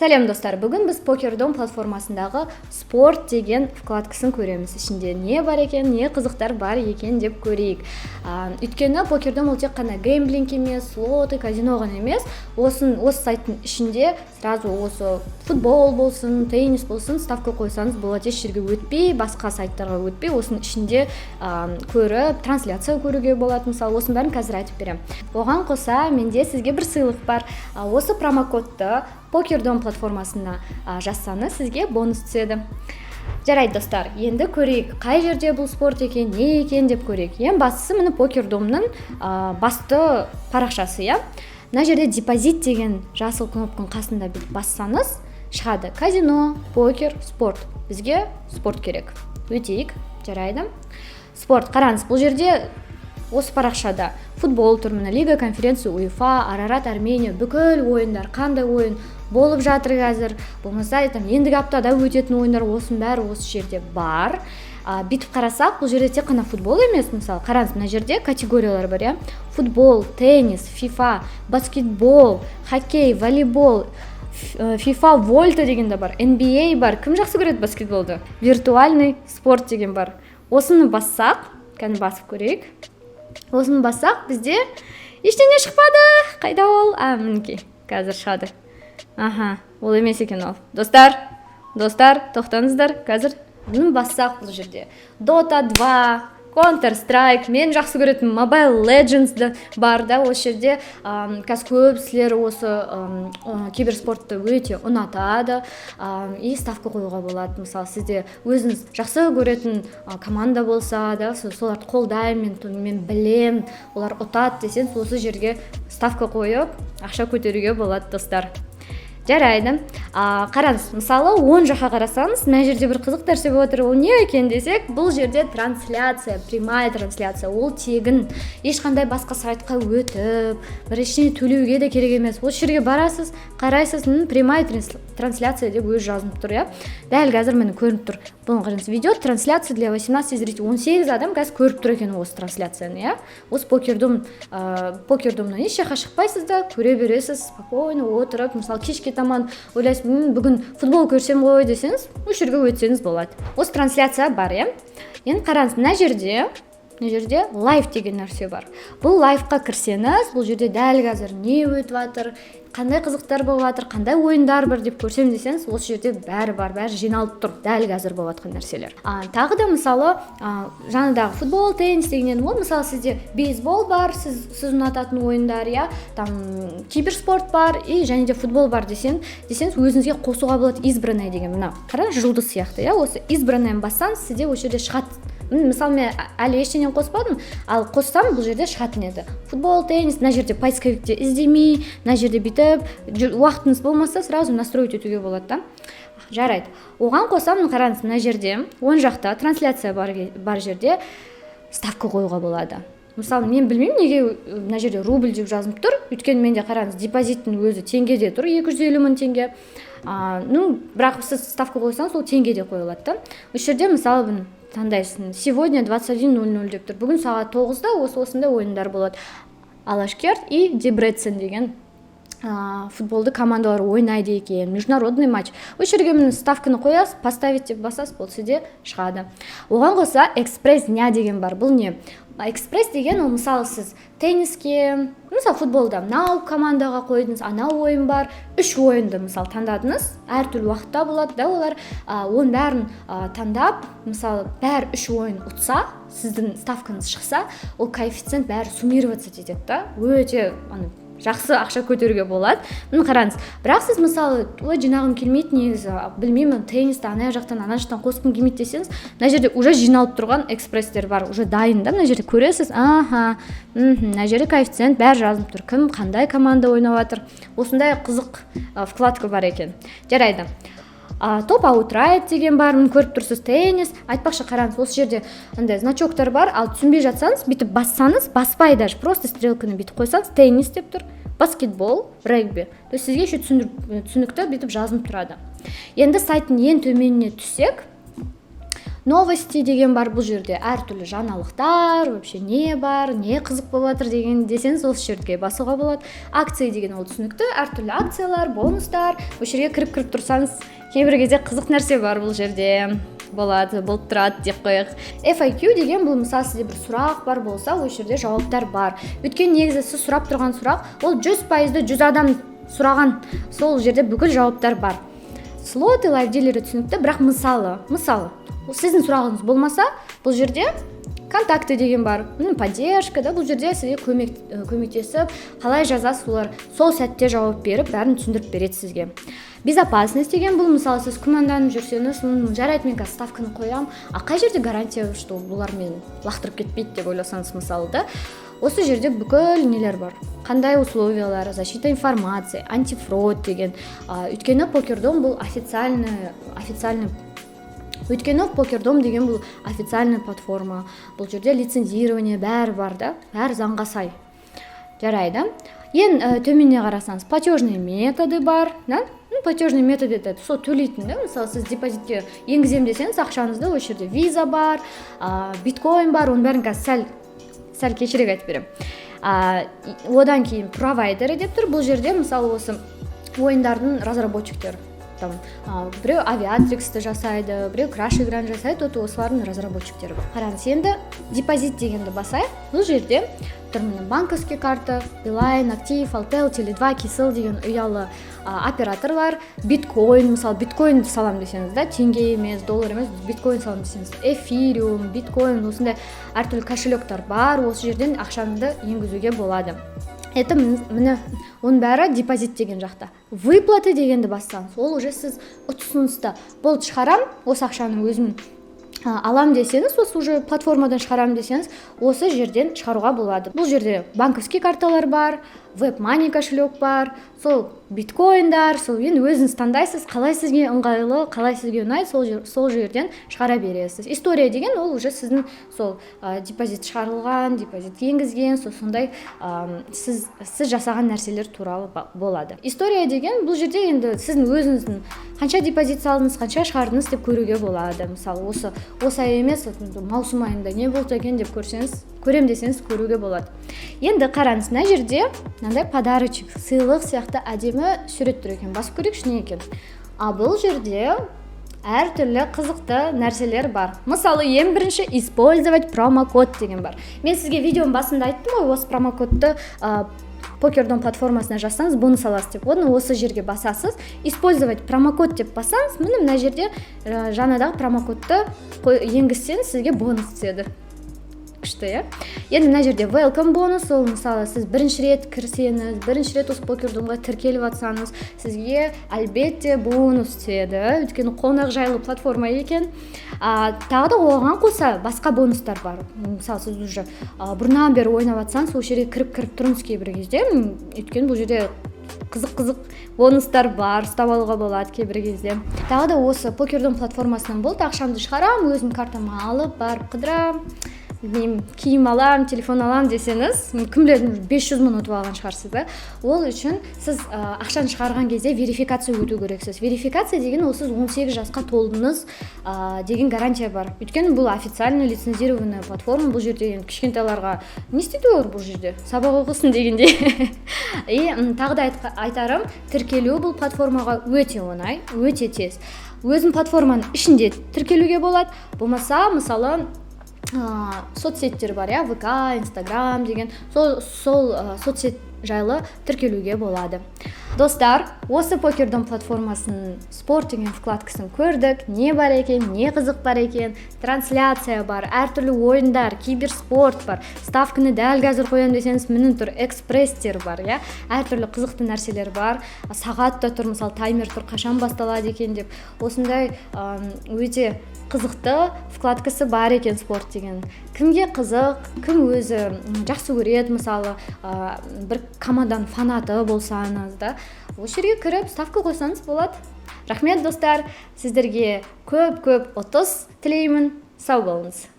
Сәлем достар, бүгін біз PokerDom платформасындағы спорт деген вкладкасын көреміз. Ішінде не бар екен, не қызықтар бар екен деп көрейік. Өйткені PokerDom ол тек қана геймблинг емес, слоты, казино ғана емес. Осы сайттың ішінде сразу осы футбол болсын, теннис болсын, ставка қойсаңыз болады, еш жерге өтпей, басқа сайттарға өтпей, осының ішінде көріп, трансляция көруге болады. Мысалы, осының бәрін қазір айтып берем. Оған қоса менде сізге бір сыйлық бар. Осы промокодты PokerDom платформасына жазсаңыз сізге бонус түседі. Жарайды достар, енді көрейік, қай жерде бұл спорт екен, не екен деп көрейік. Ең бастысы міне PokerDomның басты парақшасы, иә. Мына жерде депозит деген жасыл кнопканың қасында бассаңыз шығады. Казино, покер, спорт. Бізге спорт керек. Өтейік, жарайды. Спорт, қараңыз, бұл жерде осы парақшада футбол тұр, міне Лига конференция УЕФА, Арарат Армения, бүкіл ойындар, қандай ойын болып жатыр қазір, болмаса ендігі аптада өтетін ойындар осының бәрі осы жерде бар. Бүйтіп қарасақ, бұл жерде тек қана футбол емес, мысалы, қараңыз, мына жерде категориялар бар, иә? Футбол, теннис, FIFA, баскетбол, хоккей, волейбол, FIFA Volta деген де бар, NBA бар. Кім жақсы көреді баскетболды? Виртуальный спорт деген бар. Осыны бассақ, кәні басып көрейік. Осыны бассақ, бізде ештеңе шықпады. Қайда ол? Мінекей, қазір шығады. Ол емес екен ол. Достар, тоқтаңыздар, қазір бұны бассақ бұл жерде. Dota 2, Counter-Strike, мен жақсы көретін Mobile Legends бар да, осы жерде қазір көпсілер осы киберспортты өте ұнатады, и ставка қоюға болады. Мысалы, сізде өзіңіз жақсы көретін команда болса да, соларды қолдаймын, мен білем, олар ұтады десеңіз, осы жерге ставка қойып, ақша көтеруге болады достар. Жарайды. Қараңыз, мысалы 10 жаққа қарасаңыз, мына жерде бір қызық нәрсе болып отыр. Ол не екен десек, бұл жерде трансляция, прямая трансляция. Ол тегін, ешқандай басқа сайтқа өтіп, бір ештеңе төлеуге де керек емес. Осы жерге барасыз, қарайсыз, прямая трансляция деп өзі жазылып тұр, иә. Дәл қазір мені көрініп тұр. Бұны қараңыз, видео трансляция для 18 зрителей. 18 адам қазір көріп тұр екен осы трансляцияны, иә. Осы PokerDomнан еш жаққа шықпайсыз да, көре бересіз, спокойно отырып, мысалы кешке таман ойлайсыз, бүгін футбол көрсем ғой десеңіз, осы жерге өтсеңіз болады. Осы трансляция бар, иә. Енді қараңыз, мына жерде лайв деген нәрсе бар. Бұл лайвқа кірсеңіз, бұл жерде дәл қазір не өтіп жатыр, қандай қызықтар болып жатыр, қандай ойындар бар деп көрсем десеңіз, осы жерде бәрі бар, бәрі жиналып тұр, дәл қазір болып жатқан нәрселер. Тағы да мысалы, жаңадағы футбол, теннис дегеннен ол, мысалы сізде бейсбол бар, сіз ұнататын ойындар, иә, там киберспорт бар, и және де футбол бар десеңіз, өзіңізге қосуға болады избранное деген, мына қараңыз, жұлдыз сияқты, иә, осы избранное бассаңыз, сізде осы жерде шығады. Мысалы, мен әлі ештеңен қоспадым, ал қоссам бұл жерде шығатын еді. Футбол, теннис, мына жерде поисковикте іздемей, мына жерде бүйтіп, уақытыңыз болмаса, сразу настроить етуге болады да. Жарайды. Оған қосам, қараңыз, мына жерде, оң жақта трансляция бар жерде ставка қоюға болады. Мысалы, мен білмеймін, неге мына жерде рубль деп жазылып тұр. Өйткені менде қараңыз, депозиттің өзі теңгеде тұр, 250 мың теңге. Бірақ сіз ставка қойсаңыз, ол теңгеде қойылады да. Осы жерде мысалы таңдайсың, сегодня 21:00 деп тұр. Бүгін сағат 9-да осындай ойындар болады. Алашкерт и Дебрецен деген футболды командалар ойнайды екен, международный матч. Осы жерге мені ставканы қоясыз, поставить деп басасыз, бұл сізде шығады. Оған қоса экспресс дня деген бар. Бұл не? Экспресс деген, ол мысалы сіз тенниске, мысалы футболда мынау командаға қойдыңыз, анау ойын бар, 3 ойынды мысалы таңдадыңыз, әртүрлі уақытта болады да, олар оның бәрін таңдап, мысалы бәр 3 ойын ұтса, сіздің ставкаңыз шықса, ол коэффициент бәрі суммироваться етеді да, өте жақсы ақша көтеруге болады. Міне қараңыз, бірақ сіз мысалы жинағым келмейді, негізі білмеймін, теннисті ана жақтан қосқым келмейді десеңіз, мына жерде уже жиналып тұрған экспресстер бар, уже дайын да, мына жерде көресіз, мына жерде коэффициент бәрі жазылып тұр, кім қандай команда ойнап жатыр. Осындай қызық вкладка бар екен. Жарайды. Топ аутрайт деген бар, көріп тұрсыз, теннис. Айтпақшы, қараңыз, осы жерде значоктар бар, ал түсінбей жатсаңыз, бүйтіп бассаңыз, баспай даже, просто стрелканы бүйтіп қойсаңыз, теннис деп тұр, баскетбол, регби. То есть сізге түсінікті бүйтіп жазылып тұрады. Енді сайттың ең төменіне түссек, новости деген бар, бұл жерде әртүрлі жаңалықтар, вообще не бар, не қызық болып жатыр деген десеңіз осы жерге басуға болады. Акция деген ол түсінікті, әртүрлі акциялар, бонустар. Бұл жерге кіріп тұрсаңыз, кейбір кезде қызық нәрсе бар бұл жерде. Болады, болып тұрады деп қояйық. FAQ деген бұл мысалы сізде бір сұрақ бар болса, ол жерде жауаптар бар. Өйткені негізі сіз сұрап тұрған сұрақ, ол 100%-ді 100 адам сұраған, сол жерде бүкіл жауаптар бар. Слот и лайв дилері түсінікті, бірақ мысалы, сіздің сұрағыңыз болмаса, бұл жерде контакты деген бар, поддержка, бұл жерде сізге көмектесіп, қалай жазасыз, олар сол сәтте жауап беріп, бәрін түсіндіріп береді сізге. Безопасность деген бұл, мысалы сіз күмәнданып жүрсеңіз, жарайды, мен қазір ставканы қоям, қай жерде гарантия, что бұлар мені лақтырып кетпейді деп ойласаңыз, мысалы да, осы жерде бүкіл нелер бар. Қандай условиялар, защита информации, антифрод деген. Өйткені покердом бұл официальный Өйткені покердом деген бұл официальный платформа. Бұл жерде лицензирование бәрі бар да, бәрі заңға сай. Жарайды. Ең төменіне қарасаңыз, платежный методы бар, да? Платежный метод етеді, сол төлейтін, да? Мысалы, сіз депозитке енгізем десеңіз, ақшаңызды ол жерде виза бар, биткоин бар, оның бәрін қазір сәл кешірек айтып берем. Одан кейін провайдері деп тұр. Бұл жерде мысалы осы ойындардың разработчиктері. Біреу авиатриксті жасайды, біреу краш играны жасайды, осылардың разработчиктері бар. Қараңыз, енді депозит дегенді басайық. Бұл жерде тұрмын банковский карта, Билайн, Актив, Алтел, Теле2, Кисел деген ұялы операторлар, биткоин, мысалы биткоин салам десеңіз, да, теңге емес, доллар емес, биткоин салам десеңіз, эфириум, биткоин, осындай әртүрлі кошелектер бар, осы жерден ақшаңызды енгізуге болады. Это міне оның бәрі депозит деген жақта. Выплаты дегенді бассаңыз, ол уже сіз ұсынысты болды шығарам, осы ақшаның өзім алам десеңіз, осы уже платформадан шығарам десеңіз, осы жерден шығаруға болады. Бұл жерде банковский карталар бар, WebMoney кошелек бар, сол биткоиндар, сол енді өзіңіз таңдайсыз, қалай сізге ыңғайлы, қалай сізге ұнайды, сол жерден шығара бересіз. История деген ол уже сіздің сол депозит шығарылған, депозит енгізген, сондай сіз жасаған нәрселер туралы болады. История деген бұл жерде енді сіздің өзіңіздің қанша депозит салдыңыз, қанша шығардыңыз деп көруге болады. Мысалы, осы ай емес, маусым айында не болды екен деп көрем десеңіз көруге болады. Енді қараңыз, мына жерде мынандай подарочек, сыйлық сияқты әдемі сурет тұр екен. Басып көрейікші не екен. Бұл жерде әртүрлі қызықты нәрселер бар. Мысалы, ең бірінші использовать промокод деген бар. Мен сізге видеоның басында айттым ғой, осы промокодты покердом платформасына жазсаңыз бонус аласыз деп. Оны осы жерге басасыз. Использовать промокод деп бассаңыз, мына жерде жаңадағы промокодты енгізсеңіз сізге бонус түседі. Күшті, иә? Енді мына жерде welcome бонус, ол мысалы сіз бірінші рет кірсеңіз, бірінші рет осы покердомға тіркеліп атсаңыз, сізге әлбетте бонус түседі. Өйткені қонақжайлы платформа екен. Тағы да оған қоса басқа бонустар бар. Мысалы сіз уже бұрыннан бері ойнап атсаңыз, ол жерге кіріп тұрыңыз кейбір кезде. Өйткені бұл жерде қызық бонустар бар, ұстап алуға болады кейбір кезде. Тағы да осы покердом платформасынан болды, ақшамды шығарам, өзім картама алып, барып қыдырам, киім алам, телефон алам десеңіз, кім біледі 500 мың ұтып алған шығарсыз да. Ол үшін сіз ақшаны шығарған кезде верификация өту керексіз. Верификация деген ол сіз 18 жасқа толдыңыз деген гарантия бар. Өйткені бұл официально лицензированная платформа, бұл жерде кішкентайларға не істейді олар бұл жерде? Сабақ оқысын дегендей. И тағы да айтарым, тіркелу бұл платформаға өте оңай, өте тез. Өзім платформаның ішінде тіркелуге болады. Болмаса, мысалы, соцсеттер бар, я, ВК, Инстаграм деген, сол соцсет жайлы тіркелуге болады. Достар, осы покердом платформасының спорт деген вкладкасын көрдік. Не бар екен, не қызық бар екен, трансляция бар, әртүрлі ойындар, киберспорт бар, ставканы дәл қазір қоям десеңіз, міне тұр, экспресстер бар, я, әртүрлі қызықты нәрселер бар, сағат та тұр, мысалы таймер тұр, қашан басталады екен деп, осындай өте қызықты вкладкасы бар екен спорт деген. Кімге қызық, кім өзі жақсы көреді, мысалы бір команданың фанаты болсаңыз да, осы жерге кіріп ставка қойсаңыз болады. Рахмет достар, сіздерге көп ұтыс тілеймін. Сау болыңыз.